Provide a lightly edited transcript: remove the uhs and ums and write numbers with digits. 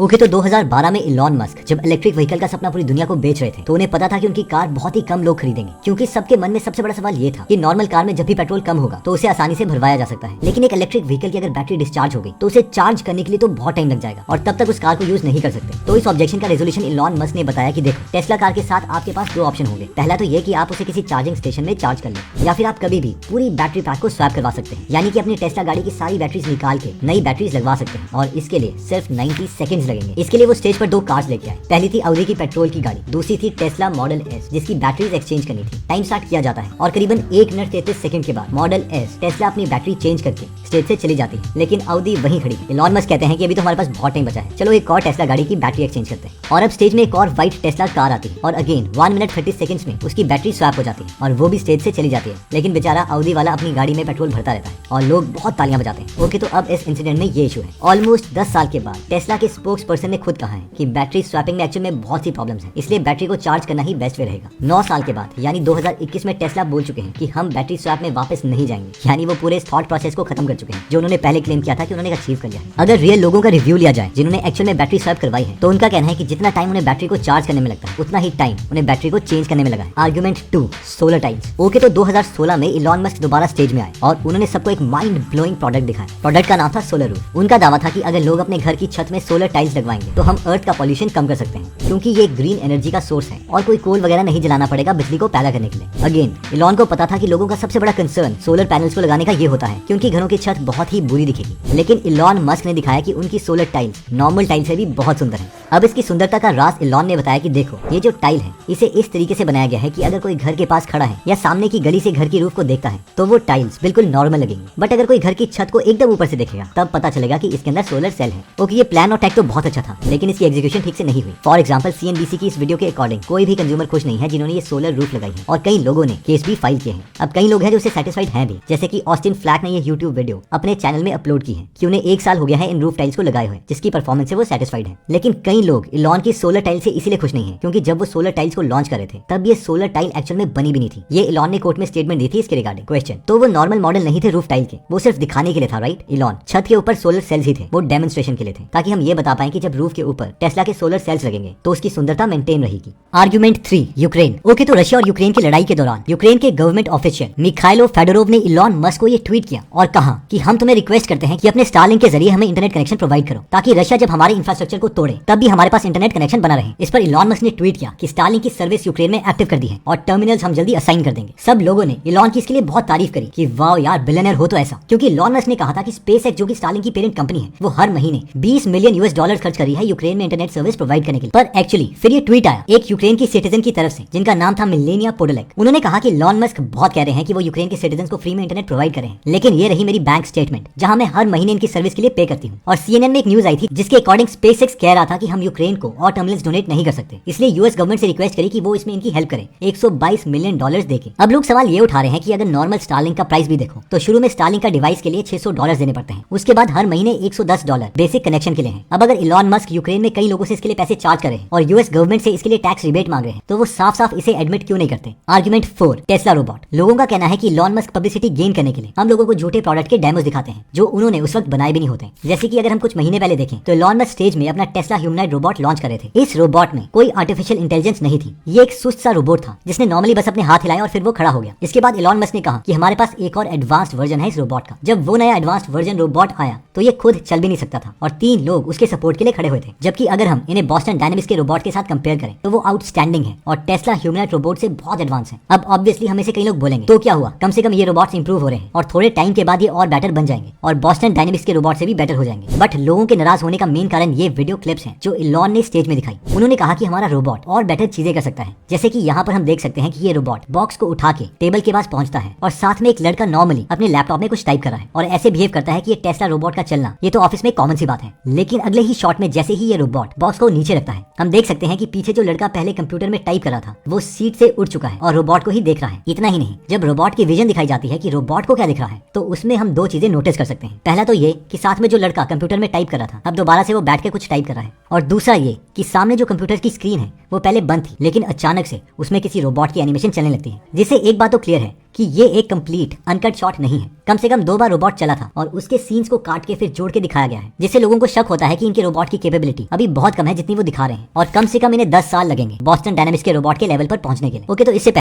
Okay तो 2012 में Elon Musk जब इलेक्ट्रिक व्हीकल का सपना पूरी दुनिया को बेच रहे थे तो उन्हें पता था कि उनकी कार बहुत ही कम लोग खरीदेंगे, क्योंकि सबके मन में सबसे बड़ा सवाल ये था कि नॉर्मल कार में जब भी पेट्रोल कम होगा तो उसे आसानी से भरवाया जा सकता है, लेकिन एक इलेक्ट्रिक व्हीकल की अगर बैटरी डिस्चार्ज हो गई तो उसे चार्ज करने के लिए तो बहुत टाइम लग जाएगा और तब तक उस कार को यूज नहीं कर सकते। तो इस ऑब्जेक्शन का रेजोल्यूशन इलॉन मस्क ने बताया कि देखो, टेस्ला कार के साथ आपके पास दो ऑप्शन होंगे। पहला तो ये कि आप उसे किसी चार्जिंग स्टेशन में चार्ज कर लें, या फिर आप कभी भी पूरी बैटरी पैक को स्वैप करवा सकते हैं, यानी कि अपनी टेस्ला गाड़ी की सारी बैटरीज निकाल के नई बैटरीज लगवा सकते हैं और इसके लिए सिर्फ 90 सेकंड्स लगेंगे। इसके लिए वो स्टेज पर दो कार्स लेके आए। पहली थी ऑडी की पेट्रोल की गाड़ी, दूसरी थी टेस्ला मॉडल एस जिसकी बैटरीज एक्सचेंज करनी थी। टाइम स्टार्ट किया जाता है और करीबन 1 मिनट 33 सेकंड के बाद मॉडल एस टेस्ला अपनी बैटरी चेंज करके स्टेज से चली जाती है, लेकिन ऑडी वहीं खड़ी है। इलॉन मस्क कहते हैं कि अभी तो हमारे पास बहुत टाइम बचा है, चलो एक और टेस्ला गाड़ी की बैटरी एक्सचेंज करते हैं। और अब स्टेज में एक और व्हाइट टेस्ला कार आती है और अगेन 1 मिनट 30 सेकंड्स में उसकी बैटरी स्वैप हो जाती है और वो भी स्टेज से चली जाती है, लेकिन बेचारा ऑडी वाला अपनी गाड़ी में पेट्रोल भरता रहता है और लोग बहुत तालियां बजाते हैं। ओके तो अब इस इंसिडेंट में ये इशू है। ऑलमोस्ट 10 साल के बाद टेस्ला के स्पोक्स पर्सन ने खुद कहा है कि बैटरी स्वैपिंग में एक्चुअल में बहुत सी प्रॉब्लम्स हैं, इसलिए बैटरी को चार्ज करना ही बेस्ट वे रहेगा। 9 साल के बाद यानी 2021 में टेस्ला बोल चुके हैं कि हम बैटरी स्वैप में वापस नहीं जाएंगे, यानी वो पूरे थॉट प्रोसेस को खत्म कर चुके हैं जो उन्होंने पहले क्लेम किया था कि उन्होंने अचीव कर लिया है। अगर रियल लोगों का रिव्यू लिया जाए जिन्होंने एक्चुअल में बैटरी स्वैप करवाई है, तो उनका कहना है कि जितना टाइम उन्हें बैटरी को चार्ज करने में लगता है उतना ही टाइम उन्हें बैटरी को चेंज करने में लगा है। Argument 2, solar tiles. ओके तो 2016 में इलॉन मस्क दोबारा स्टेज में आए और उन्होंने सबको एक माइंड ब्लोइंग प्रोडक्ट दिखाया। प्रोडक्ट का नाम था सोलर रूफ। उनका दावा था कि अगर लोग अपने घर की छत में सोलर टाइल्स लगवाएंगे तो हम अर्थ का पॉल्यूशन कम कर सकते हैं, क्योंकि ये ग्रीन एनर्जी का सोर्स है और कोई कोल वगैरह नहीं जलाना पड़ेगा बिजली को पैदा करने के लिए। अगेन इलॉन को पता था कि लोगों का सबसे बड़ा कंसर्न सोलर पैनल्स को लगाने का ये होता है क्योंकि घरों की छत बहुत ही बुरी दिखेगी, लेकिन इलॉन मस्क ने दिखाया कि उनकी सोलर टाइल्स नॉर्मल टाइल से भी बहुत सुंदर है। अब इसकी सुंदरता का राज इलॉन ने बताया कि देखो, ये जो टाइल है इसे इस तरीके से बनाया गया है कि अगर कोई घर के पास खड़ा है या सामने की गली से घर की रूफ को देखता है तो वो टाइल्स बिल्कुल नॉर्मल लगेंगी, बट अगर कोई घर की छत को एकदम ऊपर से देखेगा तब पता चलेगा कि इसके अंदर सोलर सेल है। ओके ये प्लान और टेक तो बहुत अच्छा था, लेकिन इसकी एग्जीक्यूशन ठीक से नहीं हुई। फॉर एग्जांपल CNBC की इस वीडियो के अकॉर्डिंग कोई भी कंज्यूमर खुश नहीं है जिन्होंने ये सोलर रूफ लगाई है और कई लोगों ने केस भी फाइल किए हैं। अब कई लोग हैं जो इससे सेटिस्फाइड हैं भी, जैसे कि ऑस्टिन फ्लैक ने ये यूट्यूब वीडियो अपने चैनल में अपलोड की है कि उन्हें 1 साल हो गया है इन रूफ टाइल्स को लगाए हुए, जिसकी परफॉर्मेंस से वो सेटिस्फाइड है। लेकिन कई लोग इलॉन की सोलर टाइल से इसीलिए खुश नहीं है क्योंकि जब वो सोलर टाइल्स को लॉन्च कर रहे थे तब ये सोलर टाइल एक्चुअल में बनी भी नहीं थी। ये इलॉन ने कोर्ट में स्टेटमेंट दी थी इसके रिगार्डिंग। क्वेश्चन, तो वो नॉर्मल मॉडल नहीं थे रूफ टाइल के, वो सिर्फ दिखाने के लिए था, राइट? इलॉन, छत के ऊपर सोलर सेल्स ही थे, वो डेमोन्स्ट्रेशन के लिए थे ताकि हम ये बता पाएं कि जब रूफ के ऊपर टेस्ला के सोलर सेल्स लगेंगे तो उसकी सुंदरता मेंटेन रहेगी। Argument 3, Ukraine. ओके तो रशिया और यूक्रेन की लड़ाई के दौरान यूक्रेन के गवर्नमेंट ऑफिशियल मिखाइलो फेडोरोव ने इलॉन मस्क को ये ट्वीट किया और कहा कि हम तुम्हें रिक्वेस्ट करते हैं कि अपने स्टारलिंक के जरिए हमें इंटरनेट कनेक्शन प्रोवाइड करो ताकि रशिया जब हमारे इंफ्रास्ट्रक्चर को तोड़े तब भी हमारे पास इंटरनेट कनेक्शन बना रहे। इस पर इलॉन मस्क ने ट्वीट किया कि स्टारलिंक की सर्विस यूक्रेन में एक्टिव कर दी है और टर्मिनल्स हम जल्दी असाइन कर देंगे। सब लोगों ने इलॉन की इसके लिए बहुत तारीफ करी कि वाओ यार, बिलियनर हो तो ऐसा, क्योंकि इलॉन मस्क ने कहा था कि स्पेसएक्स जो कि स्टारलिंक की पेरेंट कंपनी है वो हर महीने $20 मिलियन खर्च कर रही है यूक्रेन में इंटरनेट सर्विस प्रोवाइड करने के लिए। पर एक्चुअली फिर ये ट्वीट आया एक यूक्रेन की सिटीजन की तरफ से जिनका नाम था मिलेनिया पोडोलेक। उन्होंने कहा कि इलॉन मस्क बहुत कह रहे हैं कि वो यूक्रेन के सिटीजन को फ्री में इंटरनेट प्रोवाइड करें, लेकिन ये रही मेरी बैंक स्टेटमेंट जहां मैं हर महीने इनकी सर्विस के लिए पे करती हूँ। और CNN में एक न्यूज आई थी जिसके अकॉर्डिंग स्पेसएक्स कह रहा था कि हम यूक्रेन को और टर्मिनल्स डोनेट नहीं कर सकते, इसलिए यूएस गवर्नमेंट से रिक्वेस्ट करी कि वो इसमें इनकी हेल्प करे $122 मिलियन देके। अब लोग सवाल ये उठा रहे हैं कि अगर नॉर्मल स्टारलिंक का प्राइस भी देखो तो शुरू में स्टारलिंक का डिवाइस के लिए $600 देने पड़ते हैं, उसके बाद हर महीने $110 बेसिक कनेक्शन के लिए है। अब अगर इलॉन मस्क यूक्रेन में कई लोगों से इसके लिए पैसे चार्ज कर रहे हैं और यूएस गवर्नमेंट से इसके लिए टैक्स रिबेट मांग रहे हैं तो वो साफ साफ इसे एडमिट क्यों नहीं करते। Argument 4, Tesla robot. लोगों का कहना है कि इलॉन मस्क पब्लिसिटी गेन करने के लिए हम लोगों को झूठे प्रोडक्ट के डेमोस दिखाते हैं जो उन्होंने उस वक्त बनाए भी नहीं होते। जैसे कि अगर हम कुछ महीने पहले देखें तो इलॉन मस्क स्टेज में अपना टेस्ला ह्यूमनॉइड रोबोट लॉन्च कर रहे थे। इस रोबोट में कोई आर्टिफिशियल इंटेलिजेंस नहीं थी, ये एक सुस्त सा रोबोट था जिसने नॉर्मली बस अपने हाथ हिलाए और फिर वो खड़ा हो गया। इसके बाद इलॉन मस्क ने कहा कि हमारे पास एक और एडवांस्ड वर्जन है इस रोबोट का। जब वो नया एडवांस्ड वर्जन रोबोट आया तो ये खुद चल भी नहीं सकता था और 3 लोग उसके सपोर्ट के लिए खड़े हुए थे, जबकि अगर हम इन्हें बॉस्टन डायनामिक्स के रोबोट के साथ कंपेयर करें तो वो आउटस्टैंडिंग है और टेस्ला ह्यूमनॉइड रोबोट से बहुत एडवांस है। अब ऑब्वियसली हमें से कई लोग बोलेंगे तो क्या हुआ, कम से कम ये रोबोट्स इंप्रूव हो रहे हैं और थोड़े टाइम के बाद ये और बेटर बन जाएंगे और बॉस्टन डायनामिक्स के रोबोट से भी बेटर हो जाएंगे। बट लोगों के नाराज होने का मेन कारण ये वीडियो क्लिप्स हैं जो इलॉन ने स्टेज में दिखाई। उन्होंने कहा कि हमारा रोबोट और बेटर चीजें कर सकता है, जैसे कि यहाँ पर हम देख सकते हैं कि ये रोबोट बॉक्स को उठा के टेबल के पास पहुंचता है और साथ में एक लड़का नॉर्मली अपने लैपटॉप में कुछ टाइप कर रहा है और ऐसे बिहेव करता है कि ये टेस्ला रोबोट का चलना ये तो ऑफिस में कॉमन सी बात है। लेकिन अगले ही शॉट में जैसे ही ये रोबोट बॉक्स को नीचे रखता है हम देख सकते हैं कि पीछे जो लड़का पहले कंप्यूटर में टाइप कर रहा था वो सीट से उठ चुका है और रोबोट को ही देख रहा है। इतना ही नहीं, जब रोबोट की विजन दिखाई जाती है कि रोबोट को क्या दिख रहा है तो उसमें हम 2 चीजें नोटिस कर सकते हैं। पहला तो ये कि साथ में जो लड़का कंप्यूटर में टाइप कर रहा था अब दोबारा से वो बैठ के कुछ टाइप कर रहा है, और दूसरा ये कि सामने जो कंप्यूटर की स्क्रीन है वो पहले बंद थी लेकिन अचानक से उसमें किसी रोबोट की एनिमेशन चलने लगती है, जिससे एक बात तो क्लियर है कि ये एक कंप्लीट अनकट शॉट नहीं है। कम से कम 2 बार रोबोट चला था और उसके सीन्स को काट के फिर जोड़ के दिखाया गया है, जिससे लोगों को शक होता है कि इनके रोबोट की कैपेबिलिटी अभी बहुत कम है जितनी वो दिखा रहे हैं, और कम से कम इन्हें 10 साल लगेंगे बॉस्टन डायनामिक्स के रोबोट के लेवल पर पहुंचने के लिए। ओके, तो इससे